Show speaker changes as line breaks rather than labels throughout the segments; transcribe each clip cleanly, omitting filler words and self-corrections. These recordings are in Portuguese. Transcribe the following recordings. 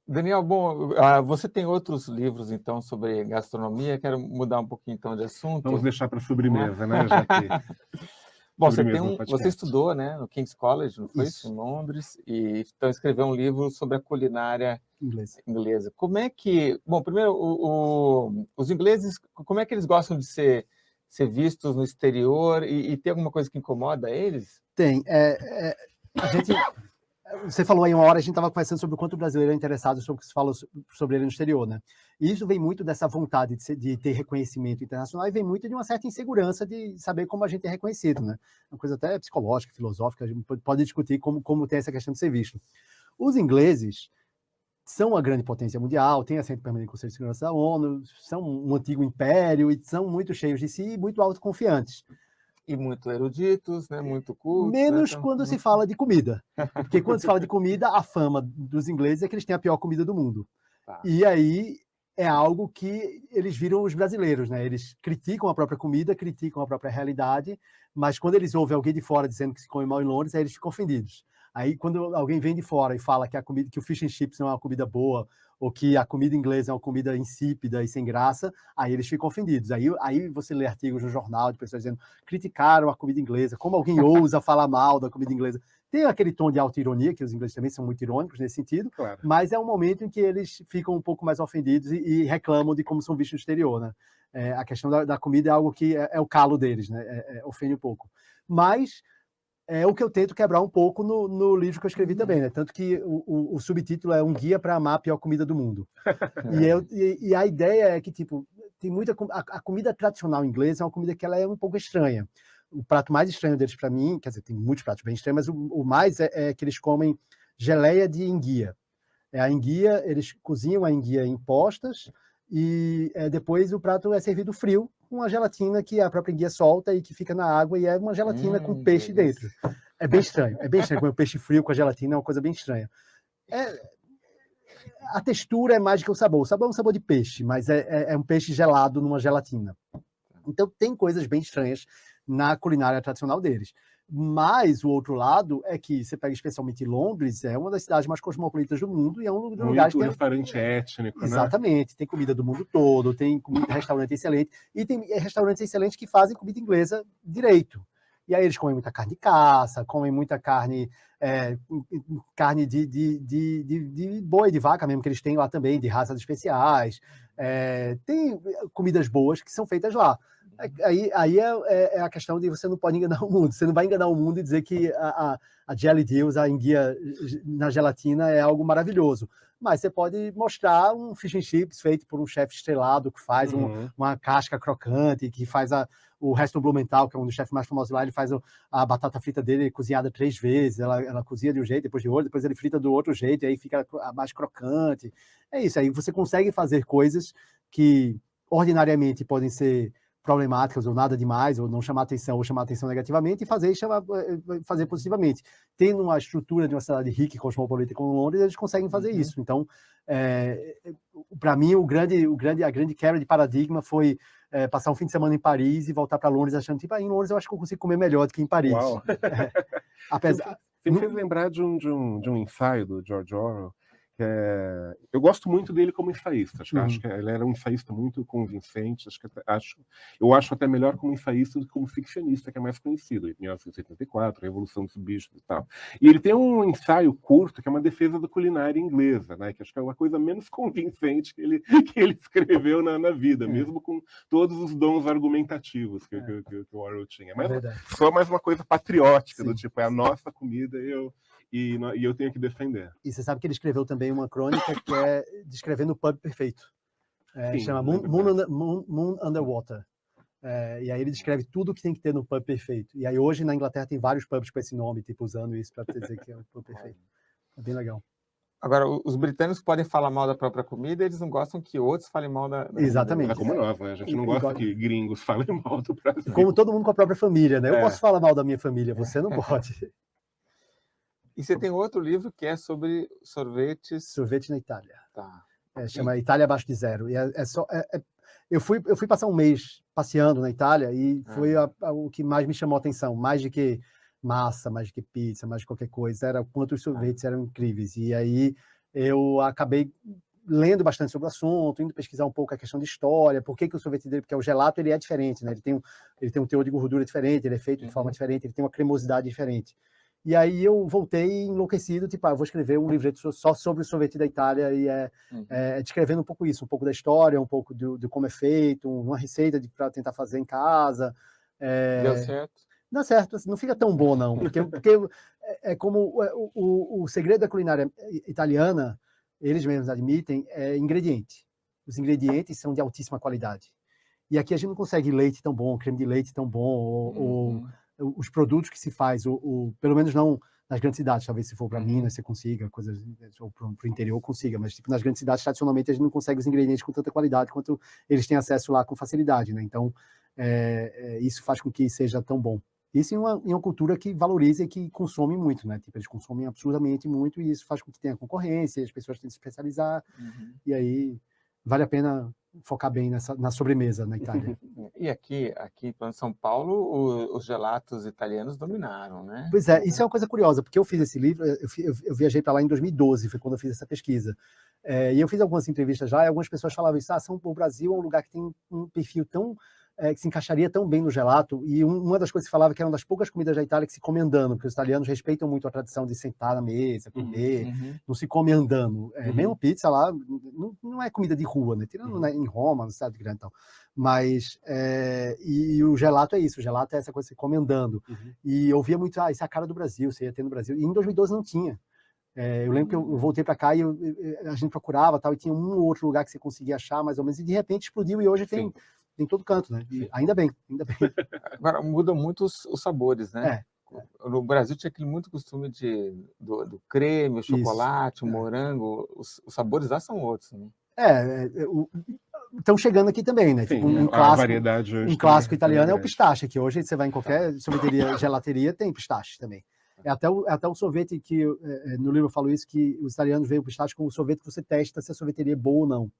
Daniel, bom, você tem outros livros, então, sobre gastronomia? Quero mudar um pouquinho, então, de
Vamos
assunto.
deixar para sobremesa, né? Já que
Bom,
sobremesa no
você
podcast.
estudou, né, no King's College, não foi isso?
Isso.
Em Londres, e então escreveu um livro sobre a culinária
Inglês.
inglesa. Como é que... Bom, primeiro, os ingleses, como é que eles gostam de ser vistos no exterior e tem alguma coisa que incomoda eles?
Tem. A gente... Você falou aí uma hora, a gente estava conversando sobre o quanto o brasileiro é interessado sobre o que se fala sobre ele no exterior, né? E isso vem muito dessa vontade de ter reconhecimento internacional e vem muito de uma certa insegurança de saber como a gente é reconhecido, né? Uma coisa até psicológica, filosófica, a gente pode discutir como tem essa questão de ser visto. Os ingleses são uma grande potência mundial, têm assento permanente no Conselho de Segurança da ONU, são um antigo império e são muito cheios de si e muito autoconfiantes.
E muito eruditos, né? Muito cultos.
Menos
né?
quando se fala de comida. Porque quando se fala de comida, a fama dos ingleses é que eles têm a pior comida do mundo.
Tá.
E aí é algo que eles viram os brasileiros, né? Eles criticam a própria comida, criticam a própria realidade, mas quando eles ouvem alguém de fora dizendo que se come mal em Londres, aí eles ficam ofendidos. Aí quando alguém vem de fora e fala que que o fish and chips não é uma comida boa, ou que a comida inglesa é uma comida insípida e sem graça, aí eles ficam ofendidos. Aí você lê artigos no jornal de pessoas dizendo criticaram a comida inglesa, como alguém ousa falar mal da comida inglesa. Tem aquele tom de auto-ironia, que os ingleses também são muito irônicos nesse sentido,
Claro.
mas é um momento em que eles ficam um pouco mais ofendidos e reclamam de como são vistos no exterior, né? A questão da comida é algo que é o calo deles, né? Ofende um pouco. Mas é o que eu tento quebrar um pouco no livro que eu escrevi também, né? Tanto que o subtítulo é Um Guia para Amar a Pior Comida do Mundo. E a ideia é que, tipo, tem muita... A comida tradicional inglesa é uma comida que ela é um pouco estranha. O prato mais estranho deles para mim, quer dizer, tem muitos pratos bem estranhos, mas o mais é que eles comem geleia de enguia. A enguia, eles cozinham a enguia em postas e depois o prato é servido frio com a gelatina que a própria enguia solta e que fica na água e é uma gelatina com peixe dentro. É bem estranho comer peixe frio com a gelatina, é uma coisa bem estranha. A textura é mais do que o sabor. O sabor é um sabor de peixe, mas é um peixe gelado numa gelatina. Então tem coisas bem estranhas na culinária tradicional deles. Mas o outro lado é que você pega especialmente Londres, é uma das cidades mais cosmopolitas do mundo e é um lugar que tem
restaurante étnico,
exatamente, né? Tem comida do mundo todo, tem restaurante excelente e tem restaurantes excelentes que fazem comida inglesa direito. E aí eles comem muita carne de caça, comem muita carne de boi, de vaca mesmo, que eles têm lá também, de raças especiais. Tem comidas boas que são feitas lá. Aí é a questão de você não pode enganar o mundo. Você não vai enganar o mundo e dizer que a Jelly Deals, a enguia na gelatina, é algo maravilhoso. Mas você pode mostrar um fish and chips feito por um chefe estrelado que faz uma casca crocante, que faz o Heston Blumenthal, que é um dos chefes mais famosos lá, ele faz a batata frita dele cozinhada 3 vezes, ela cozinha de um jeito, depois de outro, depois ele frita do outro jeito, e aí fica mais crocante. É isso, aí você consegue fazer coisas que ordinariamente podem ser problemáticas ou nada demais, ou não chamar atenção ou chamar atenção negativamente, e fazer positivamente. Tendo uma estrutura de uma cidade rica e cosmopolita como Londres, eles conseguem fazer isso. Então, para mim, a grande quebra de paradigma foi passar um fim de semana em Paris e voltar para Londres achando, tipo, em Londres eu acho que eu consigo comer melhor do que em Paris.
Uau. Você me fez lembrar de um ensaio do George Orwell. Eu gosto muito dele como ensaísta. Acho que ele era um ensaísta muito convincente. Eu acho até melhor como ensaísta do que como ficcionista, que é mais conhecido. Em 1984, a Revolução dos Bichos e tal. E ele tem um ensaio curto que é uma defesa da culinária inglesa, né? Que acho que é uma coisa menos convincente que ele escreveu na vida, mesmo com todos os dons argumentativos que o Orwell tinha. Mas só mais uma coisa patriótica, do tipo, é a nossa comida e eu tenho que defender.
E você sabe que ele escreveu também uma crônica que é descrevendo o pub perfeito. Chama Moon Underwater. E aí ele descreve tudo o que tem que ter no pub perfeito. E aí hoje na Inglaterra tem vários pubs com esse nome, tipo, usando isso para dizer que é o pub perfeito. É bem legal.
Agora, os britânicos podem falar mal da própria comida, eles não gostam que outros falem mal da
Exatamente.
comida.
É como nós, né? A gente não gosta que gringos falem mal do Brasil.
Como todo mundo com a própria família, né? Eu posso falar mal da minha família, você não pode.
E você tem outro livro que é sobre sorvetes...
Sorvete na Itália.
Tá.
Chama Itália Abaixo de Zero. E eu fui passar um mês passeando na Itália e foi o que mais me chamou a atenção. Mais do que massa, mais do que pizza, mais de qualquer coisa. Era o quanto os sorvetes eram incríveis. E aí eu acabei lendo bastante sobre o assunto, indo pesquisar um pouco a questão de história, por que o sorvete dele, porque o gelato ele é diferente, né? Ele tem um teor de gordura diferente, ele é feito de forma diferente, ele tem uma cremosidade diferente. E aí eu voltei enlouquecido, tipo, eu vou escrever um livreto só sobre o sorvete da Itália e descrevendo um pouco isso, um pouco da história, um pouco do como é feito, uma receita para tentar fazer em casa.
Deu certo?
Dá certo, assim, não fica tão bom não, porque é como o segredo da culinária italiana, eles mesmos admitem, é ingrediente. Os ingredientes são de altíssima qualidade. E aqui a gente não consegue leite tão bom, creme de leite tão bom, ou os produtos que se faz, pelo menos não nas grandes cidades, talvez se for para Minas você consiga, coisas, ou para o interior consiga, mas tipo, nas grandes cidades, tradicionalmente, a gente não consegue os ingredientes com tanta qualidade quanto eles têm acesso lá com facilidade, né? Então, isso faz com que seja tão bom. Isso em uma cultura que valoriza e que consome muito, né? Tipo, eles consomem absurdamente muito e isso faz com que tenha concorrência, as pessoas têm que se especializar, e aí vale a pena focar bem na sobremesa na Itália.
E aqui em São Paulo, os gelatos italianos dominaram, né?
Pois é, isso é uma coisa curiosa, porque eu fiz esse livro, eu viajei para lá em 2012, foi quando eu fiz essa pesquisa. E eu fiz algumas entrevistas lá e algumas pessoas falavam isso, o Brasil é um lugar que tem um perfil tão que se encaixaria tão bem no gelato, e uma das coisas que se falava que era uma das poucas comidas da Itália que se come andando, porque os italianos respeitam muito a tradição de sentar na mesa, comer, não se come andando. Mesmo pizza lá, não é comida de rua, né? Tirando em Roma, no cidade grande e tal. Mas, e o gelato é isso, o gelato é essa coisa que se come andando. E eu via muito, isso é a cara do Brasil, você ia ter no Brasil, e em 2012 não tinha. Eu lembro que eu voltei para cá e a gente procurava tal, e tinha um ou outro lugar que você conseguia achar, mais ou menos, e de repente explodiu, e hoje tem em todo canto, né? E ainda bem.
Agora, mudam muito os sabores, né? No Brasil tinha aquele muito costume do creme, o chocolate, o morango. Os sabores lá são outros, né?
Estão chegando aqui também, né?
Sim,
tipo, um clássico italiano é o pistache, que hoje você vai em qualquer sorveteria, gelateria, tem pistache também. Até o sorvete que, no livro eu falo isso, que os italianos veem o pistache como o sorvete que você testa se a sorveteria é boa ou não.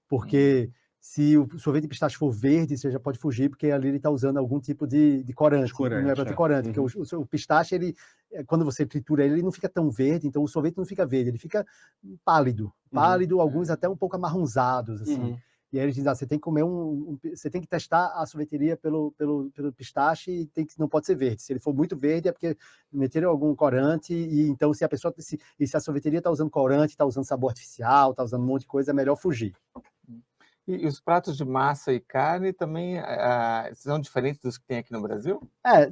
Porque se o sorvete de pistache for verde, você já pode fugir, porque ali ele está usando algum tipo de corante. Não é para ter corante, porque o pistache, quando você tritura ele não fica tão verde, então o sorvete não fica verde, ele fica pálido, alguns até um pouco amarronzados, assim. E aí eles dizem, você tem que comer você tem que testar a sorveteria pelo pistache e não pode ser verde. Se ele for muito verde é porque meteram algum corante, e então se a sorveteria está usando corante, está usando sabor artificial, está usando um monte de coisa, é melhor fugir.
E os pratos de massa e carne também são diferentes dos que tem aqui no Brasil?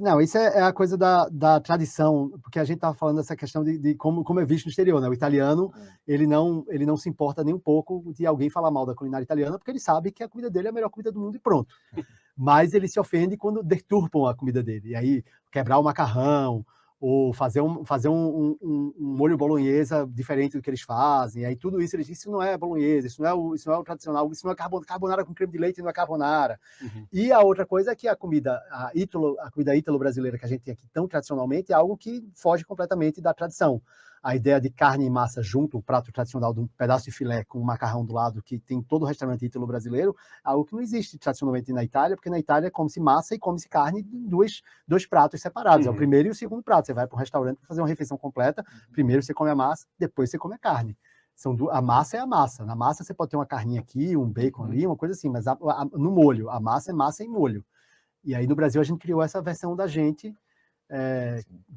Não, isso é a coisa da tradição, porque a gente estava falando dessa questão de como é visto no exterior, né? O italiano, ele não se importa nem um pouco de alguém falar mal da culinária italiana, porque ele sabe que a comida dele é a melhor comida do mundo e pronto. Mas ele se ofende quando deturpam a comida dele. E aí, quebrar o macarrão, ou fazer um molho bolonhesa diferente do que eles fazem, aí tudo isso, eles dizem, isso não é bolonhesa, isso não é o tradicional, isso não é carbonara com creme de leite, não é carbonara. E a outra coisa é que a comida ítalo-brasileira que a gente tem aqui tão tradicionalmente é algo que foge completamente da tradição. A ideia de carne e massa junto, o prato tradicional de um pedaço de filé com um macarrão do lado, que tem todo o restaurante ítalo-brasileiro, é algo que não existe tradicionalmente na Itália, porque na Itália come-se massa e come-se carne em dois pratos separados, é o primeiro e o segundo prato. Você vai para um restaurante para fazer uma refeição completa, primeiro você come a massa, depois você come a carne. A massa é a massa. Na massa você pode ter uma carninha aqui, um bacon ali, uma coisa assim, mas no molho, a massa é massa em molho. E aí no Brasil a gente criou essa versão da gente,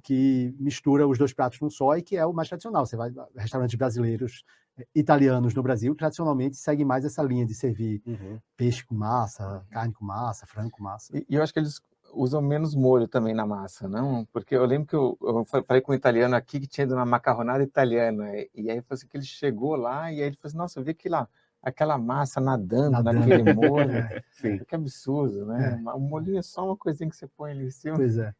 que mistura os dois pratos num só e que é o mais tradicional. Você vai restaurantes brasileiros, italianos no Brasil, tradicionalmente seguem mais essa linha de servir peixe com massa, carne com massa, frango com massa.
E eu acho que eles usam menos molho também na massa, não? Porque eu lembro que eu falei com um italiano aqui que tinha ido na macarronada italiana, e aí eu falei assim, que ele chegou lá e aí ele falou assim, nossa, eu vi aquela massa nadando naquele molho. Que absurdo, né? O molhinho é só uma coisinha que você põe ali em cima.
Pois é.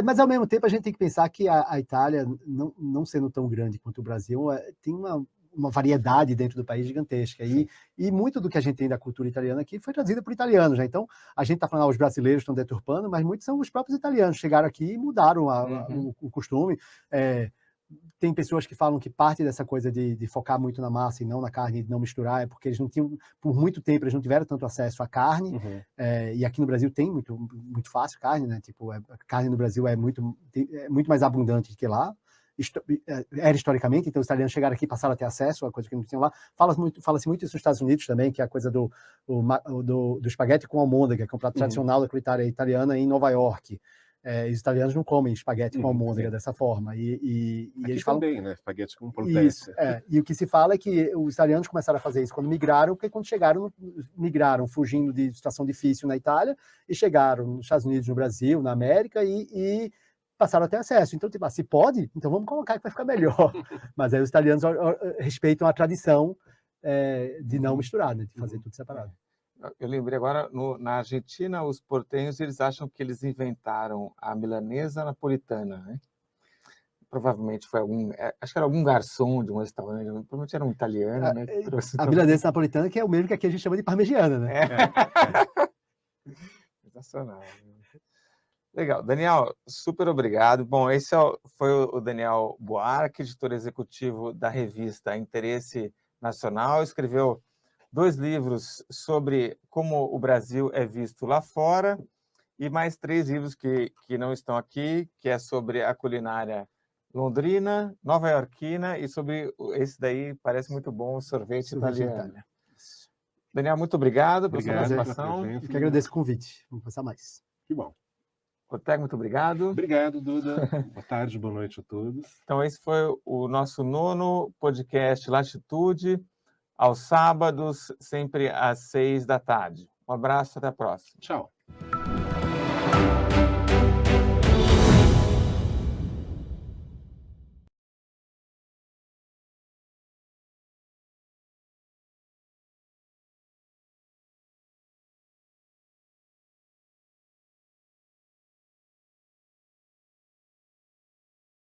Mas ao mesmo tempo a gente tem que pensar que a Itália, não sendo tão grande quanto o Brasil, tem uma variedade dentro do país gigantesca. E muito do que a gente tem da cultura italiana aqui foi traduzida por italianos, né? Então, a gente está falando, os brasileiros estão deturpando, mas muitos são os próprios italianos. Chegaram aqui e mudaram o costume. Tem pessoas que falam que parte dessa coisa de focar muito na massa e não na carne, de não misturar, é porque eles não tinham, por muito tempo, eles não tiveram tanto acesso à carne, e aqui no Brasil tem muito fácil carne, né? Tipo, a carne no Brasil é muito mais abundante que lá, era historicamente, então os italianos chegaram aqui e passaram a ter acesso a coisa que não tinham lá. Fala-se muito isso nos Estados Unidos também, que é a coisa do espaguete com almôndega, que é um prato tradicional da culinária italiana em Nova York. Os italianos não comem espaguete com almôndega dessa forma. E eles falam
também, né? Espaguete com polpette.
Isso, e o que se fala é que os italianos começaram a fazer isso quando migraram, porque quando chegaram, migraram fugindo de situação difícil na Itália e chegaram nos Estados Unidos, no Brasil, na América e passaram a ter acesso. Então, tipo, se pode, então vamos colocar que vai ficar melhor. Mas aí os italianos respeitam a tradição de não misturar, né? De fazer tudo separado.
Eu lembrei agora, na Argentina, os portenhos, eles acham que eles inventaram a milanesa napolitana, né? Provavelmente foi acho que era algum garçom de um restaurante, provavelmente era um italiano, né?
A milanesa napolitana, que é o mesmo que aqui a gente chama de parmegiana, né?
Sensacional. Legal. Daniel, super obrigado. Bom, esse foi o Daniel Buarque, editor executivo da revista Interesse Nacional, escreveu 2 livros sobre como o Brasil é visto lá fora e mais 3 livros que não estão aqui, que é sobre a culinária londrina, nova-iorquina e sobre esse daí, parece muito bom, o sorvete italiano. Daniel, muito obrigado pela sua participação.
Eu que agradeço o convite. Vamos passar mais.
Que bom.
Ortega, muito obrigado.
Obrigado, Duda. Boa tarde, boa noite a todos.
Então, esse foi o nosso 9º podcast Latitude, aos sábados, sempre às 6 da tarde. Um abraço, até a próxima.
Tchau.